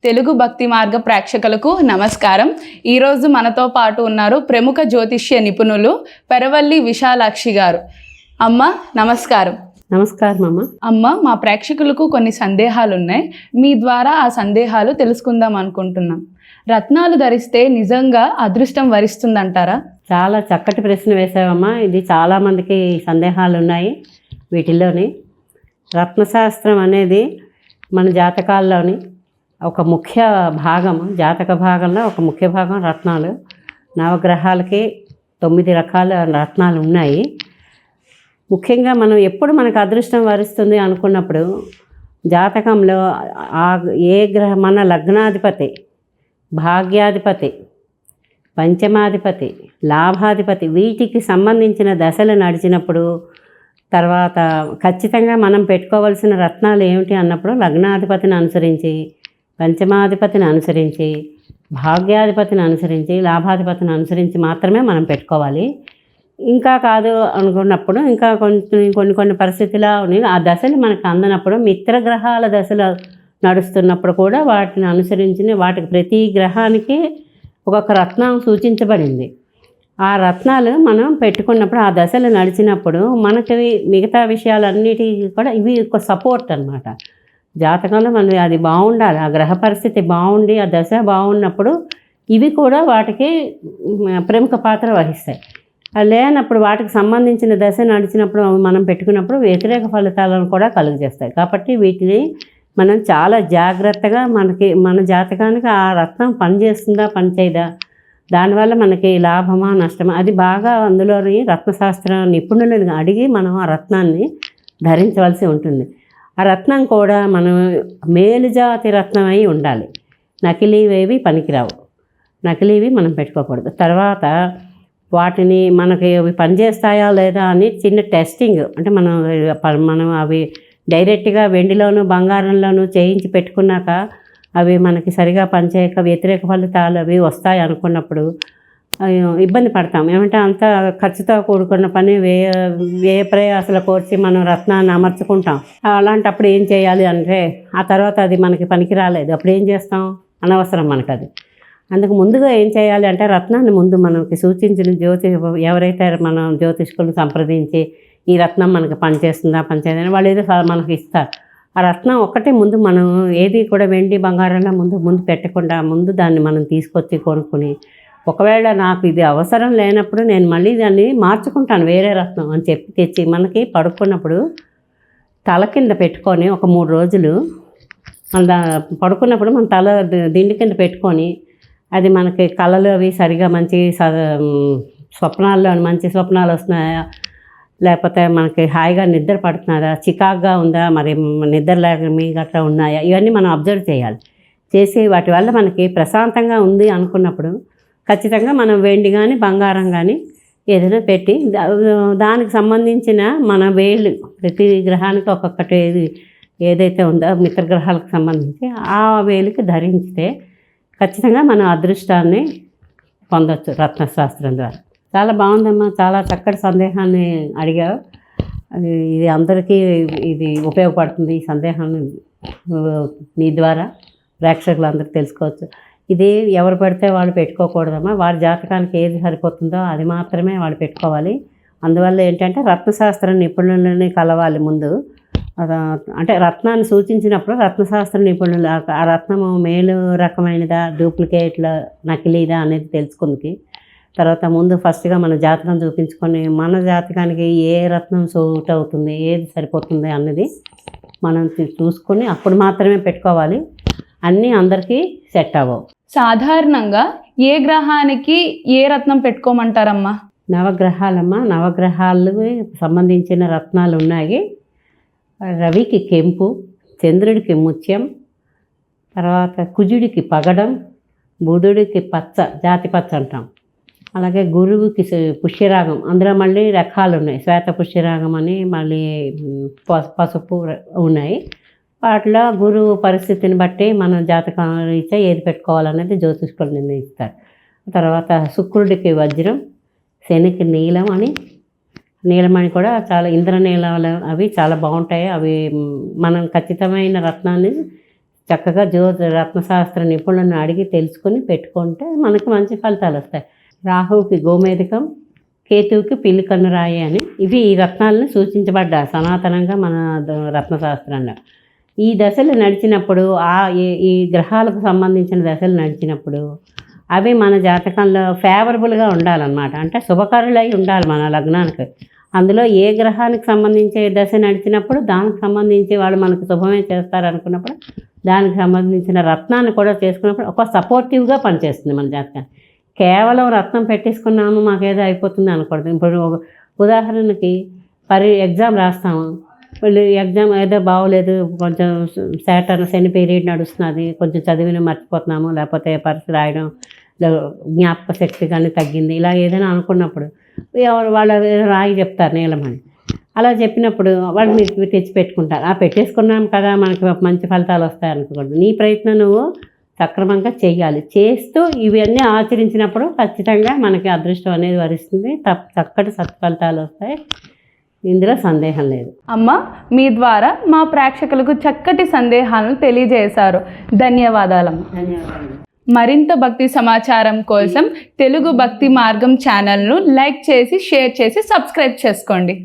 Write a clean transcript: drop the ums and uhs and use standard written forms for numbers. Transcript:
తెలుగు భక్తి మార్గ ప్రేక్షకులకు నమస్కారం. ఈరోజు మనతో పాటు ఉన్నారు ప్రముఖ జ్యోతిష్య నిపుణులు పెరవల్లి విశాలాక్షి గారు. అమ్మ నమస్కారం. నమస్కారం అమ్మ. అమ్మ, మా ప్రేక్షకులకు కొన్ని సందేహాలు ఉన్నాయి. మీ ద్వారా ఆ సందేహాలు తెలుసుకుందాం అనుకుంటున్నాం. రత్నాలు ధరిస్తే నిజంగా అదృష్టం వరిస్తుందంటారా? చాలా చక్కటి ప్రశ్న వేసావమ్మా. ఇది చాలామందికి సందేహాలు ఉన్నాయి వీటిల్లోని. రత్నశాస్త్రం అనేది మన జాతకాల్లోని ఒక ముఖ్య భాగం. జాతక భాగంలో ఒక ముఖ్య భాగం రత్నాలు. నవగ్రహాలకి 9 రకాల రత్నాలు ఉన్నాయి. ముఖ్యంగా మనం ఎప్పుడు మనకు అదృష్టం వరిస్తుంది అనుకున్నప్పుడు జాతకంలో ఏ గ్రహం, మన లగ్నాధిపతి, భాగ్యాధిపతి, పంచమాధిపతి, లాభాధిపతి, వీటికి సంబంధించిన దశలు నడిచినప్పుడు తర్వాత ఖచ్చితంగా మనం పెట్టుకోవాల్సిన రత్నాలు ఏమిటి అన్నప్పుడు లగ్నాధిపతిని అనుసరించి, పంచమాధిపతిని అనుసరించి, భాగ్యాధిపతిని అనుసరించి, లాభాధిపతిని అనుసరించి మాత్రమే మనం పెట్టుకోవాలి. ఇంకా కాదు అనుకున్నప్పుడు ఇంకా కొన్ని పరిస్థితులు ఆ దశలు మనకు అందనప్పుడు మిత్రగ్రహాల దశలు నడుస్తున్నప్పుడు కూడా వాటిని అనుసరించి వాటికి ప్రతి గ్రహానికి ఒక్కొక్క రత్నం సూచించబడింది. ఆ రత్నాలు మనం పెట్టుకున్నప్పుడు ఆ దశలు నడిచినప్పుడు మనకి మిగతా విషయాలన్నిటికీ కూడా ఇవి ఒక సపోర్ట్ అన్నమాట. జాతకంలో మనం అది బాగుండాలి, ఆ గ్రహ పరిస్థితి బాగుండి ఆ దశ బాగున్నప్పుడు ఇవి కూడా వాటికి ప్రముఖ పాత్ర వహిస్తాయి. లేనప్పుడు వాటికి సంబంధించిన దశ నడిచినప్పుడు మనం పెట్టుకున్నప్పుడు వ్యతిరేక ఫలితాలను కూడా కలుగజేస్తాయి. కాబట్టి వీటిని మనం చాలా జాగ్రత్తగా మన జాతకానికి ఆ రత్నం పనిచేస్తుందా పనిచేయదా, దానివల్ల మనకి లాభమా నష్టమా, అది బాగా అందులోని రత్నశాస్త్ర నిపుణులను అడిగి మనం ఆ రత్నాన్ని ధరించవలసి ఉంటుంది. ఆ రత్నం కూడా మనం మేలుజాతి రత్నం అయి ఉండాలి. నకిలీవేవి పనికిరావు, నకిలీవి మనం పెట్టుకోకూడదు. తర్వాత వాటిని మనకి అవి పనిచేస్తాయా లేదా అని చిన్న టెస్టింగ్, అంటే మనం అవి డైరెక్ట్గా వెండిలోను బంగారంలోనూ చేయించి పెట్టుకున్నాక అవి మనకి సరిగా పనిచేయక వ్యతిరేక ఫలితాలు అవి వస్తాయి అనుకున్నప్పుడు ఇబ్బంది పడతాం. ఏమంటే అంత ఖర్చుతో కూడుకున్న పని వ్యయ ప్రయాసాల కోర్చి మనం రత్నాన్ని అమర్చుకుంటాం. అలాంటప్పుడు ఏం చేయాలి అంటే ఆ తర్వాత అది మనకి పనికి రాలేదు, అప్పుడు ఏం చేస్తాం? అనవసరం మనకు అది. అందుకు ముందుగా ఏం చేయాలి అంటే రత్నాన్ని ముందు మనకి సూచించిన ఎవరైతే మనం జ్యోతిష్కులను సంప్రదించి ఈ రత్నం మనకు పనిచేస్తుందా పనిచేయదని వాళ్ళు ఏదో మనకు ఇస్తారు. ఆ రత్నం ఒక్కటే ముందు మనం ఏది కూడా వెండి బంగారంలో ముందు పెట్టకుండా ముందు దాన్ని మనం తీసుకొచ్చి కొనుక్కొని, ఒకవేళ నాకు ఇది అవసరం లేనప్పుడు నేను మళ్ళీ దాన్ని మార్చుకుంటాను వేరే రత్నం అని చెప్పి తెచ్చి మనకి పడుకున్నప్పుడు తల కింద పెట్టుకొని ఒక 3 రోజులు మన పడుకున్నప్పుడు మన తల దిండు కింద పెట్టుకొని అది మనకి కళలు అవి సరిగా మంచి స్వప్నాల్లో మంచి స్వప్నాలు వస్తున్నాయా, లేకపోతే మనకి హాయిగా నిద్ర పడుతున్నారా, చికాగ్గా ఉందా, మరి నిద్ర లేక మీ గట్రా ఉన్నాయా, ఇవన్నీ మనం అబ్జర్వ్ చేయాలి. చేసి వాటి వల్ల మనకి ప్రశాంతంగా ఉంది అనుకున్నప్పుడు ఖచ్చితంగా మనం వెండి కానీ బంగారం కానీ ఏదైనా పెట్టి దానికి సంబంధించిన మన వేళ్ళు ప్రతి గ్రహానికి ఒక్కొక్కటి ఏదైతే ఉందో మిత్రగ్రహాలకు సంబంధించి ఆ వేలుకి ధరిస్తే ఖచ్చితంగా మనం అదృష్టాన్ని పొందవచ్చు రత్నశాస్త్రం ద్వారా. చాలా బాగుందమ్మా, చాలా చక్కటి సందేహాన్ని అడిగావు. ఇది అందరికీ ఇది ఉపయోగపడుతుంది. ఈ సందేహాన్ని నీ ద్వారా ప్రేక్షకులందరూ తెలుసుకోవచ్చు. ఇది ఎవరు పడితే వాళ్ళు పెట్టుకోకూడదమ్మా. వారి జాతకానికి ఏది సరిపోతుందో అది మాత్రమే వాళ్ళు పెట్టుకోవాలి. అందువల్ల ఏంటంటే రత్నశాస్త్ర నిపుణులని కలవాలి ముందు. అంటే రత్నాన్ని సూచించినప్పుడు రత్నశాస్త్ర నిపుణులు ఆ రత్నము మేలు రకమైనదా, డూప్లికేట్ల నకిలీదా అనేది తెలుసుకుంది. తర్వాత ముందు ఫస్ట్గా మన జాతకం చూపించుకొని మన జాతకానికి ఏ రత్నం సూట్ అవుతుంది, ఏది సరిపోతుంది అన్నది మనం చూసుకొని అప్పుడు మాత్రమే పెట్టుకోవాలి. అన్నీ అందరికీ సెట్ అవ్వవు. సాధారణంగా ఏ గ్రహానికి ఏ రత్నం పెట్టుకోమంటారమ్మా? నవగ్రహాలమ్మా, నవగ్రహాలకు సంబంధించిన రత్నాలు ఉన్నాయి. రవికి కెంపు, చంద్రుడికి ముత్యం, తర్వాత కుజుడికి పగడం, బుధుడికి పచ్చ, జాతి పచ్చ అంటాం. అలాగే గురువుకి పుష్యరాగం, అందులో మళ్ళీ రకాలు ఉన్నాయి. శ్వేత పుష్యరాగం అని మళ్ళీ పసుపు ఉన్నాయి. వాటిలో గురువు పరిస్థితిని బట్టి మనం జాతకం రీత్యా ఏది పెట్టుకోవాలనేది జ్యోతిష్కులు నిర్ణయిస్తారు. తర్వాత శుక్రుడికి వజ్రం, శనికి నీలం అని, నీలమణి కూడా చాలా ఇంద్రనీలాలు అవి చాలా బాగుంటాయి. అవి మనం ఖచ్చితమైన రత్నాన్ని చక్కగా రత్నశాస్త్ర నిపుణులను అడిగి తెలుసుకొని పెట్టుకుంటే మనకు మంచి ఫలితాలు వస్తాయి. రాహువుకి గోమేధికం, కేతువుకి పిల్లి కన్నురాయి అని ఇవి ఈ రత్నాలను సూచించబడ్డాయి సనాతనంగా మన రత్నశాస్త్రంలో. ఈ దశలు నడిచినప్పుడు ఈ గ్రహాలకు సంబంధించిన దశలు నడిచినప్పుడు అవి మన జాతకంలో ఫేవరబుల్గా ఉండాలన్నమాట. అంటే శుభకరులై ఉండాలి మన లగ్నానికి. అందులో ఏ గ్రహానికి సంబంధించే దశ నడిచినప్పుడు దానికి సంబంధించి వాళ్ళు మనకు శుభమే చేస్తారు అనుకున్నప్పుడు దానికి సంబంధించిన రత్నాన్ని కూడా చేసుకున్నప్పుడు ఒక సపోర్టివ్గా పనిచేస్తుంది మన జాతకాన్ని. కేవలం రత్నం పెట్టేసుకున్నాము మాకేదో అయిపోతుంది అనకూడదు. ఇప్పుడు ఉదాహరణకి ఎగ్జామ్ రాస్తాము, వాళ్ళు ఎగ్జామ్ ఏదో బాగోలేదు, కొంచెం శని పీరియడ్ నడుస్తున్నది, కొంచెం చదివిన మర్చిపోతున్నాము, లేకపోతే పరీక్ష రాయడం జ్ఞాపక శక్తి కానీ తగ్గింది, ఇలా ఏదైనా అనుకున్నప్పుడు వాళ్ళు రాయి చెప్తారు నీలమని. అలా చెప్పినప్పుడు వాళ్ళు మీకు తెచ్చి పెట్టుకుంటారు. పెట్టేసుకున్నాం కదా మనకి మంచి ఫలితాలు వస్తాయి అనుకోకూడదు. నీ ప్రయత్నం నువ్వు సక్రమంగా చెయ్యాలి. చేస్తూ ఇవన్నీ ఆచరించినప్పుడు ఖచ్చితంగా మనకి అదృష్టం అనేది వరిస్తుంది, చక్కటి సత్ఫలితాలు వస్తాయి. ఇందులో సందేహం లేదు. అమ్మ, మీ ద్వారా మా ప్రేక్షకులకు చక్కటి సందేహాలను తెలియజేశారు. ధన్యవాదాలమ్మ. ధన్యవాదాలు. మరింత భక్తి సమాచారం కోసం తెలుగు భక్తి మార్గం ఛానల్ను లైక్ చేసి, షేర్ చేసి, సబ్స్క్రైబ్ చేసుకోండి.